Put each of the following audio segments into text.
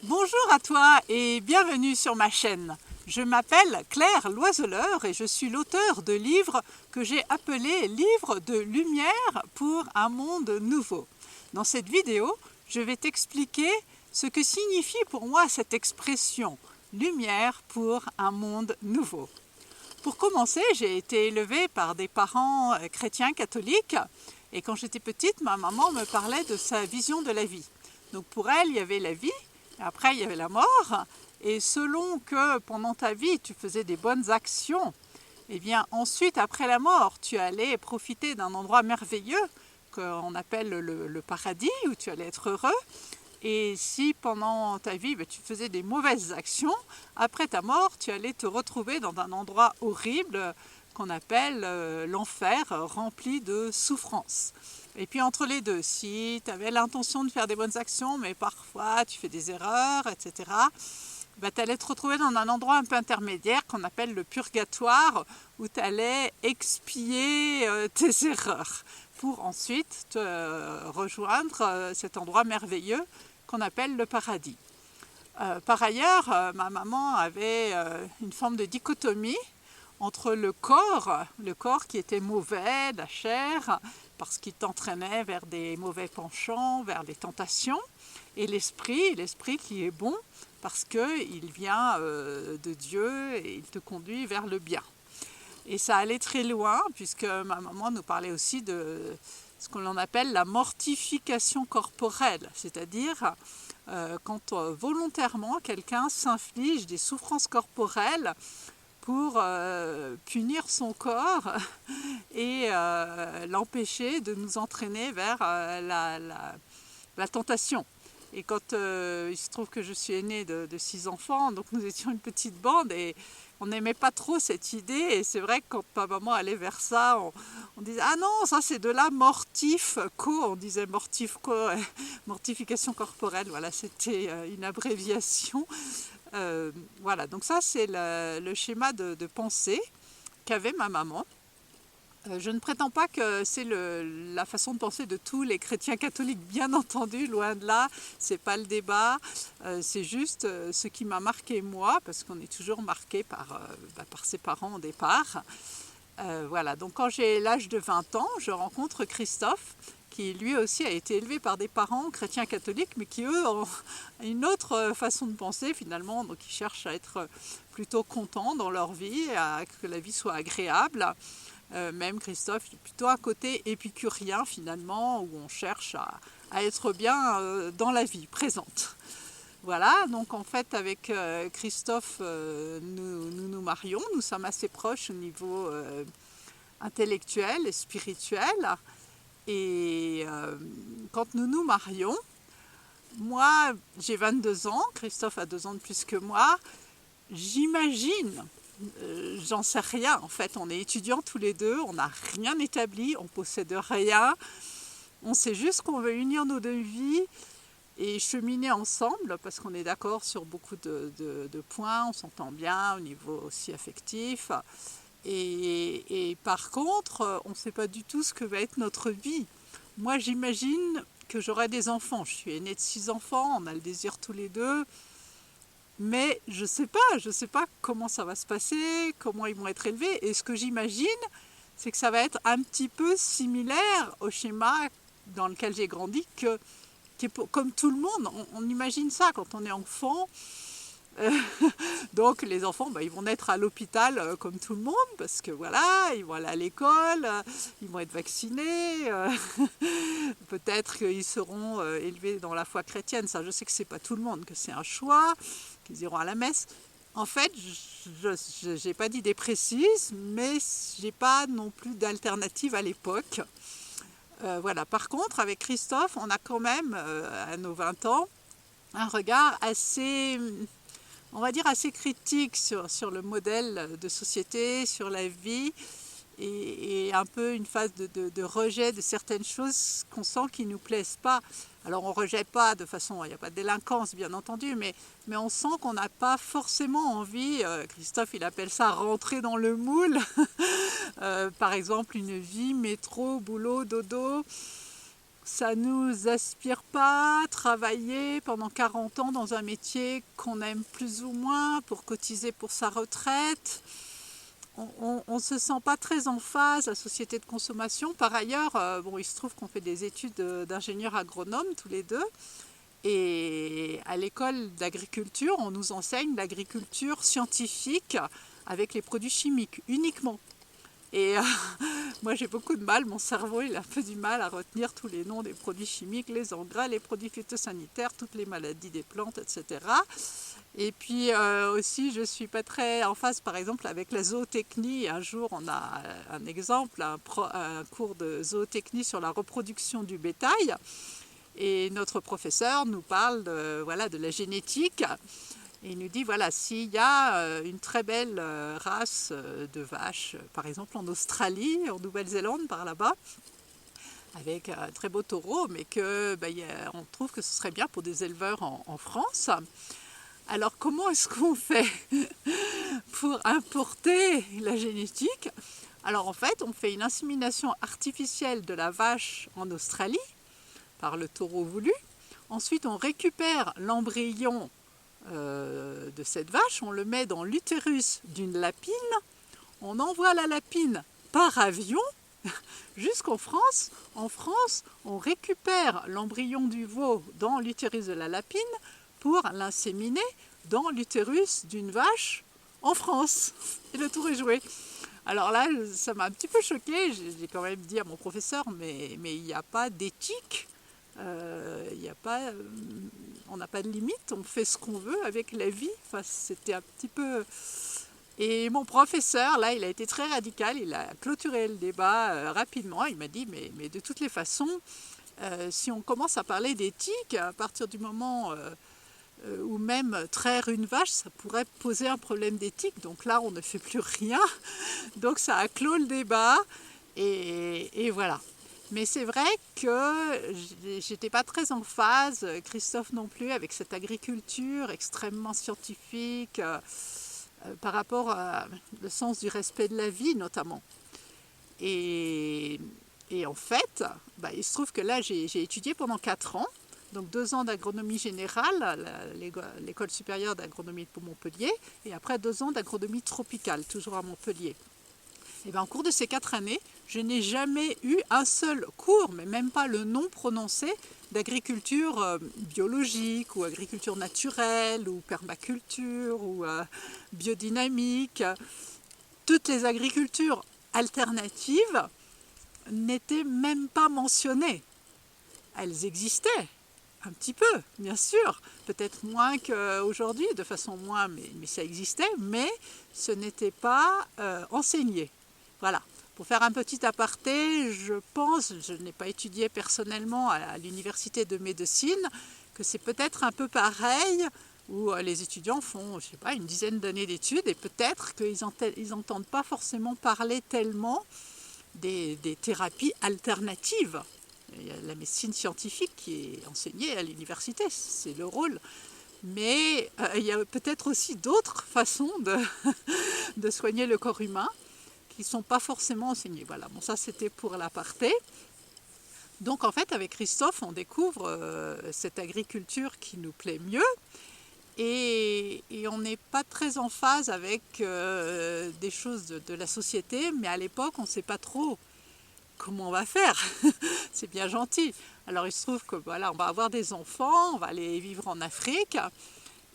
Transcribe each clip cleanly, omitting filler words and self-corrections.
Bonjour à toi et bienvenue sur ma chaîne. Je m'appelle Claire Loiseleur et je suis l'auteur de livres que j'ai appelés Livres de lumière pour un monde nouveau. Dans cette vidéo, je vais t'expliquer ce que signifie pour moi cette expression lumière pour un monde nouveau. Pour commencer, j'ai été élevée par des parents chrétiens catholiques et quand j'étais petite, ma maman me parlait de sa vision de la vie. Donc pour elle, il y avait la vie, après il y avait la mort, et selon que pendant ta vie tu faisais des bonnes actions, et bien ensuite après la mort tu allais profiter d'un endroit merveilleux qu'on appelle le paradis, où tu allais être heureux. Et si pendant ta vie tu faisais des mauvaises actions, après ta mort tu allais te retrouver dans un endroit horrible qu'on appelle l'enfer, rempli de souffrance. Et puis entre les deux, si tu avais l'intention de faire des bonnes actions, mais parfois tu fais des erreurs, etc., tu allais te retrouver dans un endroit un peu intermédiaire qu'on appelle le purgatoire, où tu allais expier tes erreurs pour ensuite te rejoindre cet endroit merveilleux qu'on appelle le paradis. Par ailleurs, ma maman avait une forme de dichotomie entre le corps qui était mauvais, la chair, parce qu'il t'entraînait vers des mauvais penchants, vers des tentations, et l'esprit qui est bon, parce qu'il vient de Dieu et il te conduit vers le bien. Et ça allait très loin, puisque ma maman nous parlait aussi de ce qu'on appelle la mortification corporelle, c'est-à-dire quand volontairement quelqu'un s'inflige des souffrances corporelles pour punir son corps et l'empêcher de nous entraîner vers la tentation. Et quand il se trouve que je suis aînée de 6 enfants, donc nous étions une petite bande et on n'aimait pas trop cette idée. Et c'est vrai que quand ma maman allait vers ça, on disait « Ah non, ça c'est de la mortifco », on disait mortifco, mortification corporelle, voilà, c'était une abréviation. Voilà, donc ça c'est le schéma de pensée qu'avait ma maman. Je ne prétends pas que c'est la façon de penser de tous les chrétiens catholiques, bien entendu, loin de là, c'est pas le débat, c'est juste ce qui m'a marqué moi, parce qu'on est toujours marqué par ses parents au départ. Voilà, donc quand j'ai l'âge de 20 ans, je rencontre Christophe, qui lui aussi a été élevé par des parents chrétiens catholiques, mais qui eux ont une autre façon de penser finalement, donc ils cherchent à être plutôt contents dans leur vie, à que la vie soit agréable. Même Christophe est plutôt un côté épicurien finalement, où on cherche à être bien dans la vie présente. Voilà, donc en fait avec Christophe, nous marions, nous sommes assez proches au niveau intellectuel et spirituel. Et quand nous nous marions, moi j'ai 22 ans, Christophe a 2 ans de plus que moi, j'imagine, j'en sais rien en fait, on est étudiants tous les deux, on n'a rien établi, on possède rien, on sait juste qu'on veut unir nos deux vies et cheminer ensemble parce qu'on est d'accord sur beaucoup de points, on s'entend bien au niveau aussi affectif. Et par contre, on ne sait pas du tout ce que va être notre vie. Moi, j'imagine que j'aurai des enfants. Je suis aînée de 6 enfants, on a le désir tous les deux. Mais je sais pas comment ça va se passer, comment ils vont être élevés. Et ce que j'imagine, c'est que ça va être un petit peu similaire au schéma dans lequel j'ai grandi, comme tout le monde. On imagine ça quand on est enfant. Donc les enfants, ils vont naître à l'hôpital comme tout le monde, parce que voilà, ils vont aller à l'école, ils vont être vaccinés, peut-être qu'ils seront élevés dans la foi chrétienne. Ça, je sais que c'est pas tout le monde, que c'est un choix, qu'ils iront à la messe. En fait, je n'ai pas d'idée précise, mais j'ai pas non plus d'alternative à l'époque. Voilà. Par contre, avec Christophe, on a quand même, à nos 20 ans, un regard assez, on va dire, assez critique sur le modèle de société, sur la vie, et un peu une phase de rejet de certaines choses qu'on sent qui ne nous plaisent pas. Alors on ne rejette pas de façon, il n'y a pas de délinquance bien entendu, mais on sent qu'on n'a pas forcément envie, Christophe il appelle ça rentrer dans le moule, par exemple une vie métro, boulot, dodo, Ça nous aspire pas, travailler pendant 40 ans dans un métier qu'on aime plus ou moins pour cotiser pour sa retraite. On ne se sent pas très en phase, la société de consommation. Par ailleurs, bon, il se trouve qu'on fait des études d'ingénieurs agronomes tous les deux. Et à l'école d'agriculture, on nous enseigne l'agriculture scientifique avec les produits chimiques uniquement. Et moi j'ai beaucoup de mal, mon cerveau il a un peu du mal à retenir tous les noms des produits chimiques, les engrais, les produits phytosanitaires, toutes les maladies des plantes, etc. Et puis aussi je ne suis pas très en phase par exemple avec la zootechnie. Un jour on a un exemple, un cours de zootechnie sur la reproduction du bétail. Et notre professeur nous parle de la génétique. Et il nous dit, voilà, s'il y a une très belle race de vaches, par exemple en Australie, en Nouvelle-Zélande, par là-bas, avec un très beau taureau, mais on trouve que ce serait bien pour des éleveurs en France. Alors comment est-ce qu'on fait pour importer la génétique? Alors en fait, on fait une insémination artificielle de la vache en Australie, par le taureau voulu. Ensuite, on récupère l'embryon de cette vache, on le met dans l'utérus d'une lapine, on envoie la lapine par avion jusqu'en France. En France, on récupère l'embryon du veau dans l'utérus de la lapine pour l'inséminer dans l'utérus d'une vache en France. Et le tour est joué. Alors là, ça m'a un petit peu choquée. J'ai quand même dit à mon professeur, mais il n'y a pas d'éthique. On n'a pas de limite, on fait ce qu'on veut avec la vie. Enfin, c'était un petit peu... Et mon professeur, là, il a été très radical, il a clôturé le débat rapidement. Il m'a dit, mais de toutes les façons, si on commence à parler d'éthique, à partir du moment où même traire une vache, ça pourrait poser un problème d'éthique. Donc là, on ne fait plus rien. Donc ça a clos le débat. Et voilà. Mais c'est vrai que j'étais pas très en phase, Christophe non plus, avec cette agriculture extrêmement scientifique par rapport au sens du respect de la vie notamment. Et en fait, il se trouve que là j'ai étudié pendant 4 ans, donc 2 ans d'agronomie générale, l'école supérieure d'agronomie de Montpellier, et après 2 ans d'agronomie tropicale, toujours à Montpellier. Et en cours de ces 4 années, je n'ai jamais eu un seul cours, mais même pas le nom prononcé, d'agriculture biologique ou agriculture naturelle ou permaculture ou biodynamique. Toutes les agricultures alternatives n'étaient même pas mentionnées. Elles existaient, un petit peu, bien sûr, peut-être moins qu'aujourd'hui, de façon moins, mais ça existait, mais ce n'était pas enseigné. Voilà, pour faire un petit aparté, je n'ai pas étudié personnellement à l'université de médecine, que c'est peut-être un peu pareil, où les étudiants font, je sais pas, une dizaine d'années d'études, et peut-être qu'ils n'entendent pas forcément parler tellement des thérapies alternatives. Il y a la médecine scientifique qui est enseignée à l'université, c'est le rôle. Mais il y a peut-être aussi d'autres façons de soigner le corps humain qui ne sont pas forcément enseignés. Voilà, bon, ça c'était pour l'aparté. Donc en fait, avec Christophe, on découvre cette agriculture qui nous plaît mieux et on n'est pas très en phase avec des choses de la société, mais à l'époque, on ne sait pas trop comment on va faire. C'est bien gentil. Alors il se trouve que voilà, on va avoir des enfants, on va aller vivre en Afrique.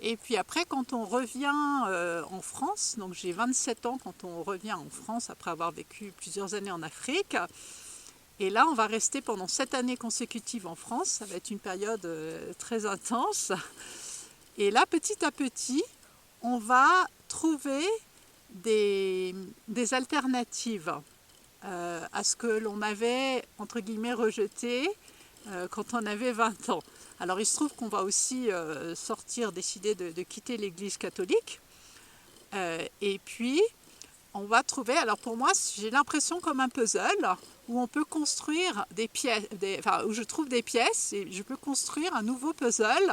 Et puis après, quand on revient en France, donc j'ai 27 ans quand on revient en France après avoir vécu plusieurs années en Afrique, et là on va rester pendant 7 années consécutives en France, ça va être une période très intense. Et là, petit à petit, on va trouver des alternatives à ce que l'on avait, entre guillemets, rejeté quand on avait 20 ans. Alors il se trouve qu'on va aussi décider de quitter l'Église catholique. Et puis on va trouver, alors pour moi j'ai l'impression comme un puzzle où on peut construire des pièces, où je trouve des pièces et je peux construire un nouveau puzzle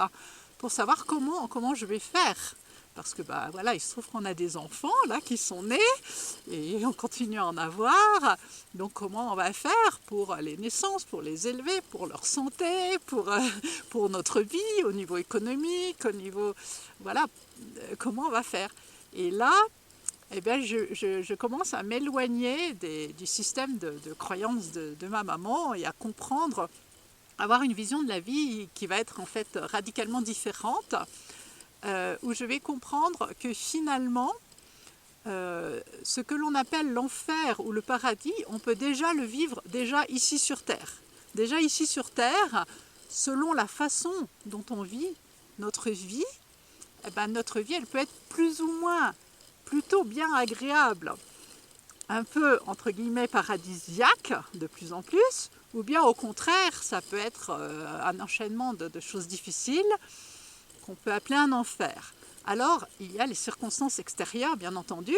pour savoir comment je vais faire parce que voilà, il se trouve qu'on a des enfants là qui sont nés et on continue à en avoir. Donc comment on va faire pour les naissances, pour les élever, pour leur santé, pour notre vie au niveau économique, au niveau voilà, comment on va faire. Et là, eh bien, je commence à m'éloigner du système de croyance de ma maman et à comprendre, avoir une vision de la vie qui va être en fait radicalement différente, où je vais comprendre que finalement, ce que l'on appelle l'enfer ou le paradis, on peut déjà le vivre déjà ici sur Terre. Déjà ici sur Terre, selon la façon dont on vit notre vie, eh bien, notre vie elle peut être plus ou moins plutôt bien agréable, un peu entre guillemets paradisiaque de plus en plus, ou bien au contraire ça peut être un enchaînement de choses difficiles qu'on peut appeler un enfer. Alors il y a les circonstances extérieures bien entendu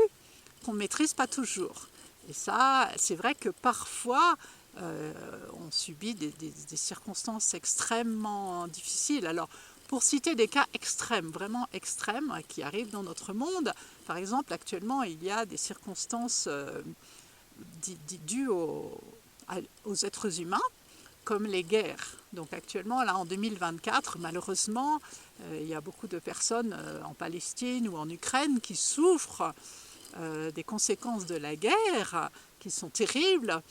qu'on ne maîtrise pas toujours. Et ça c'est vrai que parfois on subit des circonstances extrêmement difficiles. Alors pour citer des cas extrêmes, vraiment extrêmes, qui arrivent dans notre monde, par exemple, actuellement, il y a des circonstances dues aux êtres humains, comme les guerres. Donc actuellement, là, en 2024, malheureusement, il y a beaucoup de personnes en Palestine ou en Ukraine qui souffrent des conséquences de la guerre, qui sont terribles.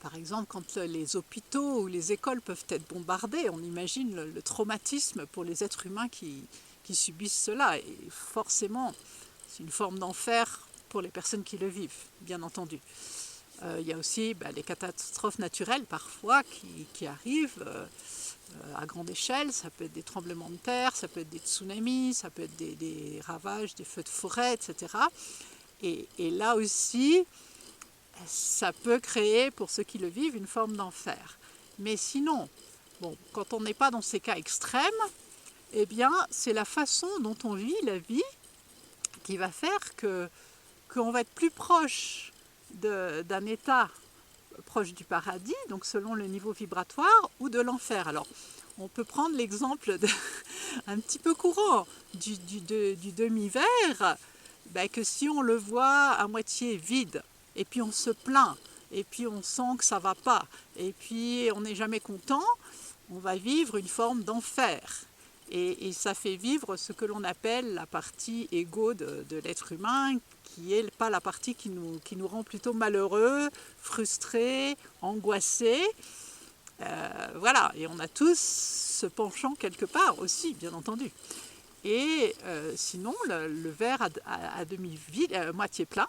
Par exemple, quand les hôpitaux ou les écoles peuvent être bombardés, on imagine le traumatisme pour les êtres humains qui subissent cela. Et forcément, c'est une forme d'enfer pour les personnes qui le vivent, bien entendu. Il y a aussi les catastrophes naturelles parfois qui arrivent à grande échelle. Ça peut être des tremblements de terre, ça peut être des tsunamis, ça peut être des ravages, des feux de forêt, etc. Et là aussi, ça peut créer, pour ceux qui le vivent, une forme d'enfer. Mais sinon, quand on n'est pas dans ces cas extrêmes, eh bien, c'est la façon dont on vit la vie qui va faire qu'on va être plus proche d'un état proche du paradis, donc selon le niveau vibratoire, ou de l'enfer. Alors, on peut prendre l'exemple un petit peu courant du demi-verre, que si on le voit à moitié vide, et puis on se plaint, et puis on sent que ça ne va pas, et puis on n'est jamais content, on va vivre une forme d'enfer. Et ça fait vivre ce que l'on appelle la partie égo de l'être humain, qui n'est pas la partie qui nous rend plutôt malheureux, frustrés, angoissés. Voilà, et on a tous ce penchant quelque part aussi, bien entendu. Et sinon, le verre à demi-vide, à moitié plein,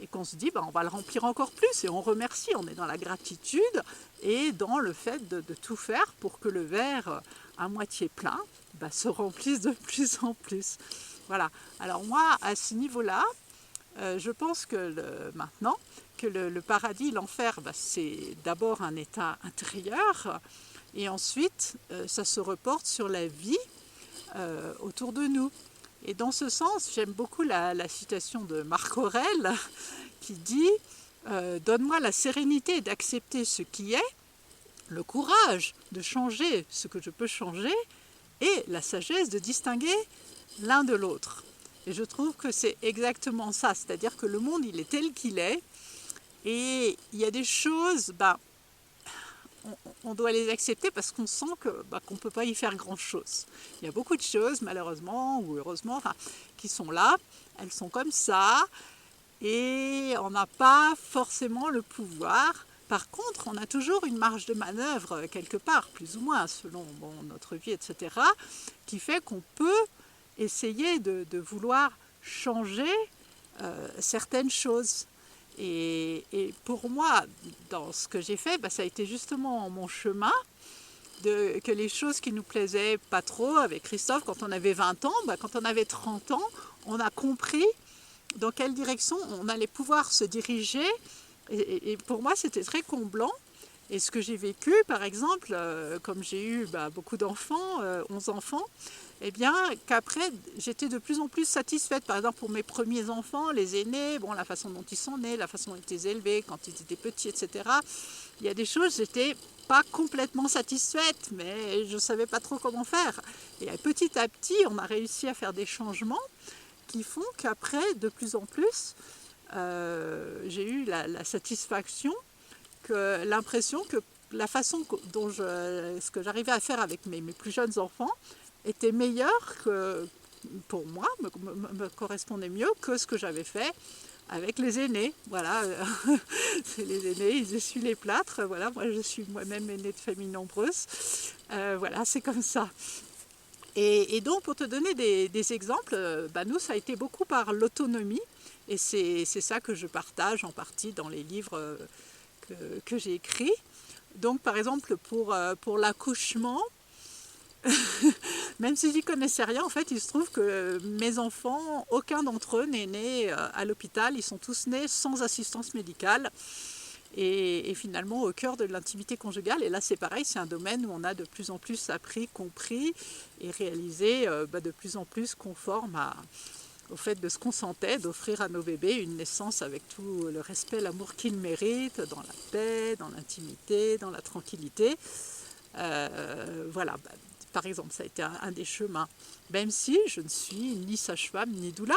et qu'on se dit, on va le remplir encore plus, et on remercie, on est dans la gratitude, et dans le fait de tout faire pour que le verre à moitié plein se remplisse de plus en plus. Voilà, alors moi, à ce niveau-là, je pense que maintenant, que le paradis, l'enfer, c'est d'abord un état intérieur, et ensuite, ça se reporte sur la vie autour de nous. Et dans ce sens, j'aime beaucoup la citation de Marc Aurèle qui dit « Donne-moi la sérénité d'accepter ce qui est, le courage de changer ce que je peux changer et la sagesse de distinguer l'un de l'autre. » Et je trouve que c'est exactement ça, c'est-à-dire que le monde, il est tel qu'il est, et il y a des choses, on doit les accepter parce qu'on sent qu'on ne peut pas y faire grand-chose. Il y a beaucoup de choses, malheureusement ou heureusement, qui sont là, elles sont comme ça, et on n'a pas forcément le pouvoir. Par contre, on a toujours une marge de manœuvre quelque part, plus ou moins, selon notre vie, etc., qui fait qu'on peut essayer de vouloir changer certaines choses. Et pour moi, dans ce que j'ai fait, ça a été justement mon chemin, que les choses qui nous plaisaient pas trop avec Christophe quand on avait 20 ans, quand on avait 30 ans, on a compris dans quelle direction on allait pouvoir se diriger. Et pour moi, c'était très comblant. Et ce que j'ai vécu, par exemple, comme j'ai eu beaucoup d'enfants, 11 enfants, eh bien, qu'après, j'étais de plus en plus satisfaite. Par exemple, pour mes premiers enfants, les aînés, la façon dont ils sont nés, la façon dont ils étaient élevés, quand ils étaient petits, etc. il y a des choses, j'étais pas complètement satisfaite, mais je ne savais pas trop comment faire. Et petit à petit, on a réussi à faire des changements qui font qu'après, de plus en plus, j'ai eu la satisfaction, l'impression que la façon dont ce que j'arrivais à faire avec mes plus jeunes enfants était meilleur que, pour moi, me correspondait mieux que ce que j'avais fait avec les aînés. Voilà, c'est les aînés, ils essuient les plâtres. Voilà, moi je suis moi-même aînée de famille nombreuse. Voilà, c'est comme ça. Et donc, pour te donner des exemples, nous, ça a été beaucoup par l'autonomie. Et c'est ça que je partage en partie dans les livres que j'ai écrits. Donc, par exemple, pour l'accouchement, même si j'y connaissais rien, en fait, il se trouve que mes enfants, aucun d'entre eux n'est né à l'hôpital. Ils sont tous nés sans assistance médicale. Et finalement au cœur de l'intimité conjugale. Et là c'est pareil, c'est un domaine où on a de plus en plus appris, compris et réalisé de plus en plus conforme au fait de ce qu'on sentait, d'offrir à nos bébés une naissance avec tout le respect, l'amour qu'ils méritent, dans la paix, dans l'intimité, dans la tranquillité. Voilà, par exemple, ça a été un des chemins, même si je ne suis ni sage-femme ni doula.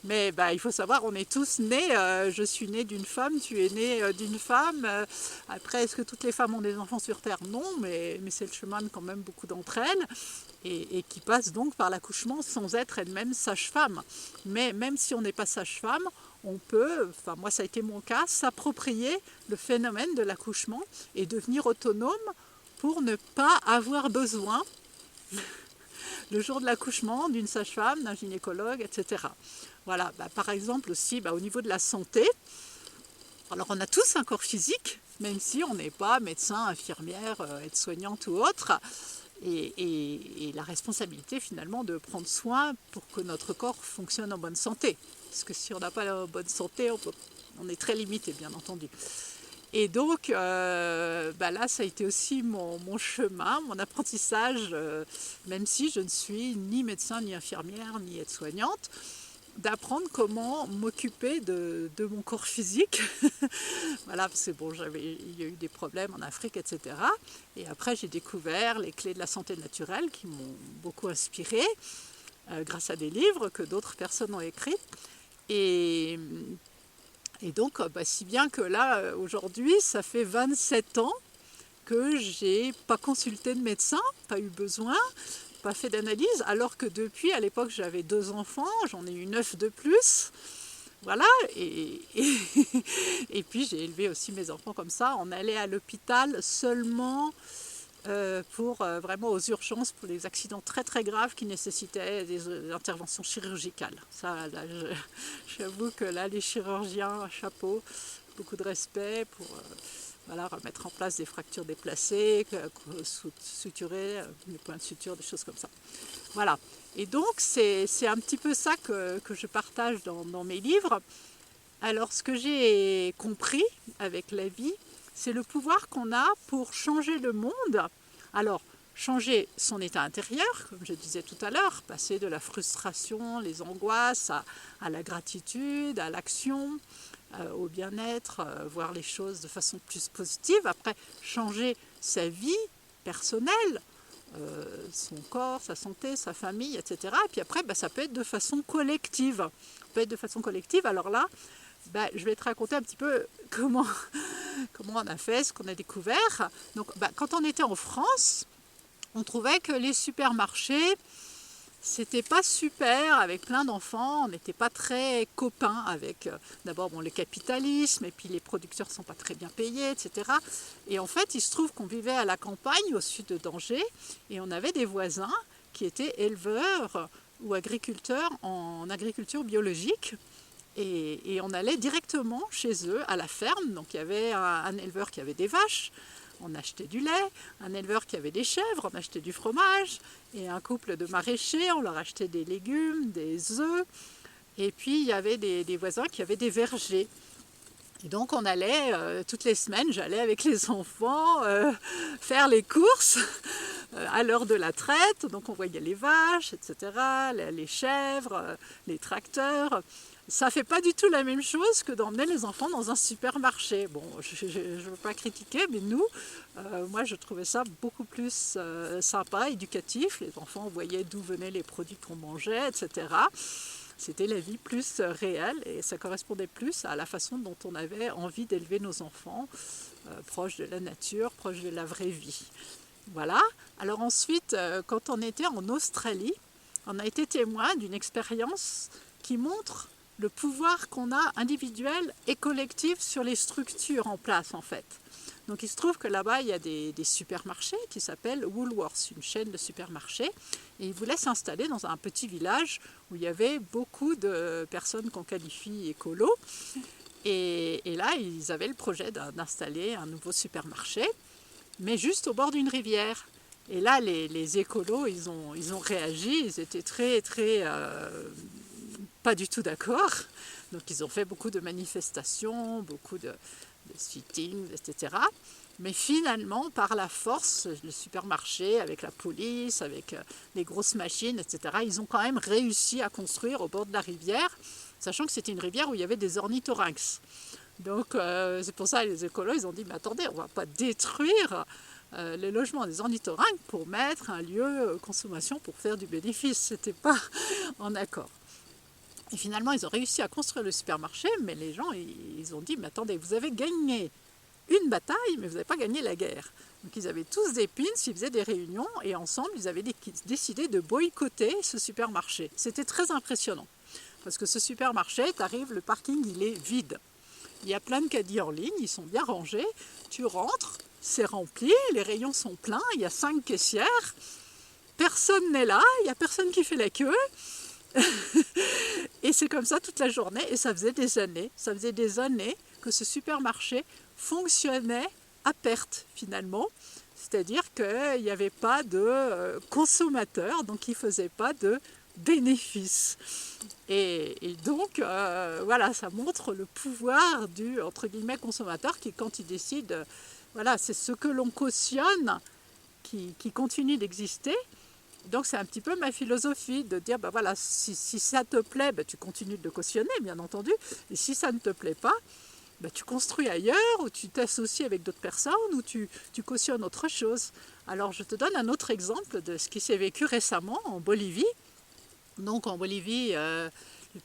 Mais il faut savoir, on est tous nés, je suis née d'une femme, tu es née d'une femme. Après, est-ce que toutes les femmes ont des enfants sur Terre? Non, mais c'est le chemin de quand même beaucoup d'entre elles, et qui passent donc par l'accouchement sans être elles-mêmes sage-femme. Mais même si on n'est pas sage-femme, on peut, enfin moi ça a été mon cas, s'approprier le phénomène de l'accouchement et devenir autonome pour ne pas avoir besoin le jour de l'accouchement d'une sage-femme, d'un gynécologue, etc. Voilà, par exemple aussi au niveau de la santé, alors on a tous un corps physique, même si on n'est pas médecin, infirmière, aide-soignante ou autre, et la responsabilité finalement de prendre soin pour que notre corps fonctionne en bonne santé. Parce que si on n'a pas la bonne santé, on est très limité, bien entendu. Et donc, là, ça a été aussi mon chemin, mon apprentissage, même si je ne suis ni médecin, ni infirmière, ni aide-soignante, d'apprendre comment m'occuper de mon corps physique. Voilà, parce que il y a eu des problèmes en Afrique, etc. Et après, j'ai découvert les clés de la santé naturelle qui m'ont beaucoup inspirée, grâce à des livres que d'autres personnes ont écrits. Et donc, si bien que là, aujourd'hui, ça fait 27 ans que j'ai pas consulté de médecin, pas eu besoin, pas fait d'analyse, alors que depuis, à l'époque, j'avais 2 enfants, j'en ai eu 9 de plus. Voilà, et puis j'ai élevé aussi mes enfants comme ça. On allait à l'hôpital seulement pour vraiment aux urgences, pour les accidents très très graves qui nécessitaient des interventions chirurgicales. Ça, là, j'avoue que là, les chirurgiens, chapeau, beaucoup de respect pour remettre en place des fractures déplacées, suturer, des points de suture, des choses comme ça. Voilà. Et donc, c'est un petit peu ça que je partage dans mes livres. Alors, ce que j'ai compris avec la vie, c'est le pouvoir qu'on a pour changer le monde. Alors, changer son état intérieur, comme je disais tout à l'heure, passer de la frustration, les angoisses, à la gratitude, à l'action, au bien-être, voir les choses de façon plus positive. Après, changer sa vie personnelle, son corps, sa santé, sa famille, etc. Et puis après, ça peut être de façon collective. Ça peut être de façon collective. Alors là, je vais te raconter un petit peu comment on a fait, ce qu'on a découvert. Donc, quand on était en France, on trouvait que les supermarchés, c'était pas super avec plein d'enfants. On n'était pas très copains avec, d'abord, le capitalisme, et puis les producteurs sont pas très bien payés, etc. Et en fait, il se trouve qu'on vivait à la campagne, au sud de d'Angers, et on avait des voisins qui étaient éleveurs ou agriculteurs en agriculture biologique. Et on allait directement chez eux, à la ferme. Donc il y avait un éleveur qui avait des vaches, on achetait du lait, un éleveur qui avait des chèvres, on achetait du fromage, et un couple de maraîchers, on leur achetait des légumes, des œufs. Et puis il y avait des voisins qui avaient des vergers. Et donc on allait, toutes les semaines, j'allais avec les enfants faire les courses à l'heure de la traite. Donc on voyait les vaches, etc., les chèvres, les tracteurs. Ça fait pas du tout la même chose que d'emmener les enfants dans un supermarché. Bon, je ne veux pas critiquer, mais nous, moi je trouvais ça beaucoup plus sympa, éducatif. Les enfants voyaient d'où venaient les produits qu'on mangeait, etc. C'était la vie plus réelle et ça correspondait plus à la façon dont on avait envie d'élever nos enfants, proches de la nature, proches de la vraie vie. Voilà. Alors ensuite, quand on était en Australie, on a été témoin d'une expérience qui montre le pouvoir qu'on a individuel et collectif sur les structures en place en fait. Donc il se trouve que là-bas il y a des supermarchés qui s'appellent Woolworths, une chaîne de supermarchés, et ils voulaient s'installer dans un petit village où il y avait beaucoup de personnes qu'on qualifie écolo, et là ils avaient le projet d'installer un nouveau supermarché, mais juste au bord d'une rivière. Et là les écolos ils ont réagi, ils étaient très pas du tout d'accord. Donc ils ont fait beaucoup de manifestations, beaucoup de sittings, etc. Mais finalement, par la force, le supermarché, avec la police, avec les grosses machines, etc., ils ont quand même réussi à construire au bord de la rivière, sachant que c'était une rivière où il y avait des ornithorynques. Donc c'est pour ça que les écolos, ils ont dit, mais attendez, on ne va pas détruire les logements des ornithorynques pour mettre un lieu consommation pour faire du bénéfice. C'était pas en accord. Et finalement, ils ont réussi à construire le supermarché, mais les gens, ils ont dit, mais attendez, vous avez gagné une bataille, mais vous n'avez pas gagné la guerre. Donc ils avaient tous des pins, ils faisaient des réunions, et ensemble, ils avaient décidé de boycotter ce supermarché. C'était très impressionnant, parce que ce supermarché, tu arrives, le parking, il est vide. Il y a plein de caddies en ligne, ils sont bien rangés, tu rentres, c'est rempli, les rayons sont pleins, il y a 5 caissières, personne n'est là, il n'y a personne qui fait la queue. Et c'est comme ça toute la journée, et ça faisait des années que ce supermarché fonctionnait à perte finalement, c'est-à-dire qu'il n'y avait pas de consommateurs, donc il ne faisait pas de bénéfices. Et donc voilà, ça montre le pouvoir du entre guillemets consommateur qui, quand il décide, voilà, c'est ce que l'on cautionne qui continue d'exister. Donc c'est un petit peu ma philosophie de dire, ben voilà, si ça te plaît, ben tu continues de le cautionner, bien entendu, et si ça ne te plaît pas, ben tu construis ailleurs, ou tu t'associes avec d'autres personnes, ou tu cautionnes autre chose. Alors je te donne un autre exemple de ce qui s'est vécu récemment en Bolivie. Donc en Bolivie, le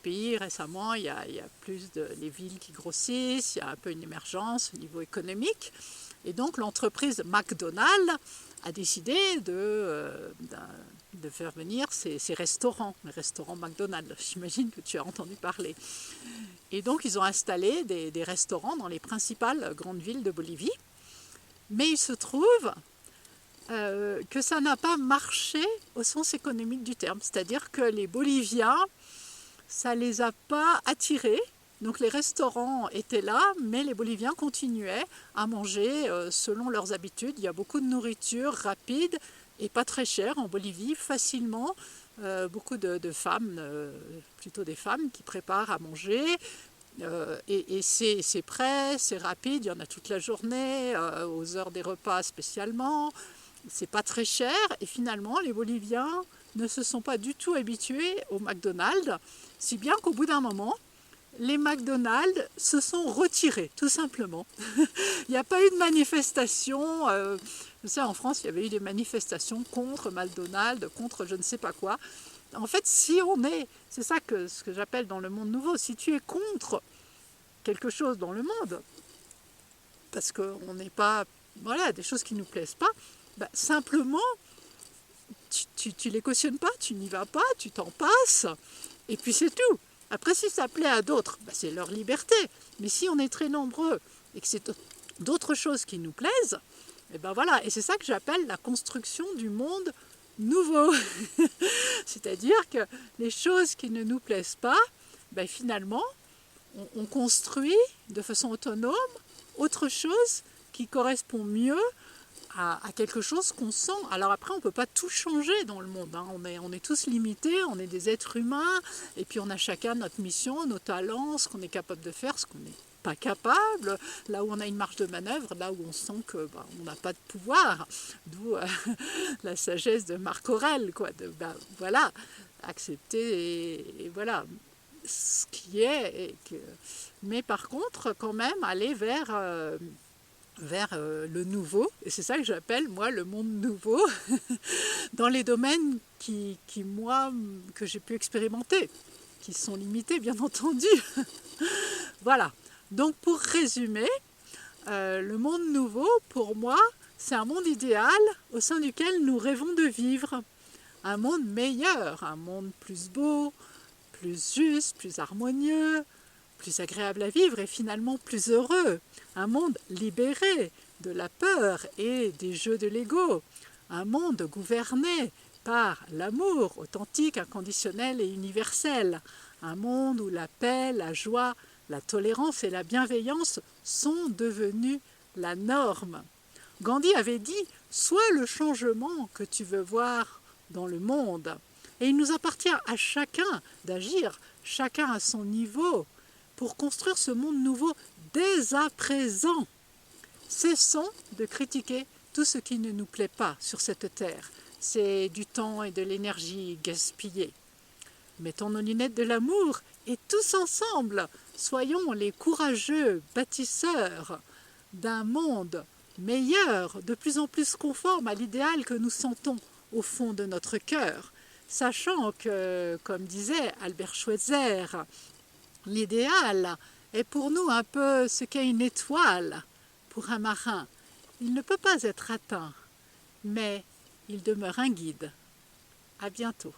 pays récemment, il y a plus les villes qui grossissent, il y a un peu une émergence au niveau économique. Et donc l'entreprise McDonald's a décidé de faire venir ces restaurants, les restaurants McDonald's. J'imagine que tu as entendu parler. Et donc ils ont installé des restaurants dans les principales grandes villes de Bolivie. Mais il se trouve que ça n'a pas marché au sens économique du terme. C'est-à-dire que les Boliviens, ça ne les a pas attirés. Donc les restaurants étaient là, mais les Boliviens continuaient à manger selon leurs habitudes. Il y a beaucoup de nourriture rapide et pas très chère en Bolivie, facilement. Beaucoup de femmes, plutôt des femmes, qui préparent à manger. Et c'est prêt, c'est rapide, il y en a toute la journée, aux heures des repas spécialement. C'est pas très cher. Et finalement, les Boliviens ne se sont pas du tout habitués au McDonald's, si bien qu'au bout d'un moment, les McDonald's se sont retirés, tout simplement. Il n'y a pas eu de manifestation. Je sais, en France, il y avait eu des manifestations contre McDonald's, contre je ne sais pas quoi. En fait, si on est, c'est ça ce que j'appelle dans le monde nouveau, si tu es contre quelque chose dans le monde, parce qu'on n'est pas, voilà, des choses qui ne nous plaisent pas, bah, simplement, tu les cautionnes pas, tu n'y vas pas, tu t'en passes, et puis c'est tout. Après, si ça plaît à d'autres, bah, c'est leur liberté. Mais si on est très nombreux et que c'est d'autres choses qui nous plaisent, et ben voilà. Et c'est ça que j'appelle la construction du monde nouveau. C'est-à-dire que les choses qui ne nous plaisent pas, ben finalement, on construit de façon autonome autre chose qui correspond mieux à quelque chose qu'on sent. Alors après, on ne peut pas tout changer dans le monde, hein. On est tous limités, on est des êtres humains, et puis on a chacun notre mission, nos talents, ce qu'on est capable de faire, ce qu'on n'est pas capable, là où on a une marge de manœuvre, là où on sent que on n'a pas de pouvoir, d'où la sagesse de Marc Aurèle, quoi. Voilà, accepter et voilà, ce qui est, mais par contre quand même aller vers le nouveau, et c'est ça que j'appelle moi le monde nouveau, dans les domaines que j'ai pu expérimenter, qui sont limités bien entendu. Voilà, donc pour résumer, le monde nouveau pour moi c'est un monde idéal au sein duquel nous rêvons de vivre, un monde meilleur, un monde plus beau, plus juste, plus harmonieux, plus agréable à vivre et finalement plus heureux. Un monde libéré de la peur et des jeux de l'ego. Un monde gouverné par l'amour authentique, inconditionnel et universel. Un monde où la paix, la joie, la tolérance et la bienveillance sont devenus la norme. Gandhi avait dit « Sois le changement que tu veux voir dans le monde ». Et il nous appartient à chacun d'agir, chacun à son niveau, pour construire ce monde nouveau dès à présent. Cessons de critiquer tout ce qui ne nous plaît pas sur cette terre. C'est du temps et de l'énergie gaspillés. Mettons nos lunettes de l'amour et tous ensemble, soyons les courageux bâtisseurs d'un monde meilleur, de plus en plus conforme à l'idéal que nous sentons au fond de notre cœur. Sachant que, comme disait Albert Schweitzer, l'idéal est pour nous un peu ce qu'est une étoile pour un marin. Il ne peut pas être atteint, mais il demeure un guide. À bientôt.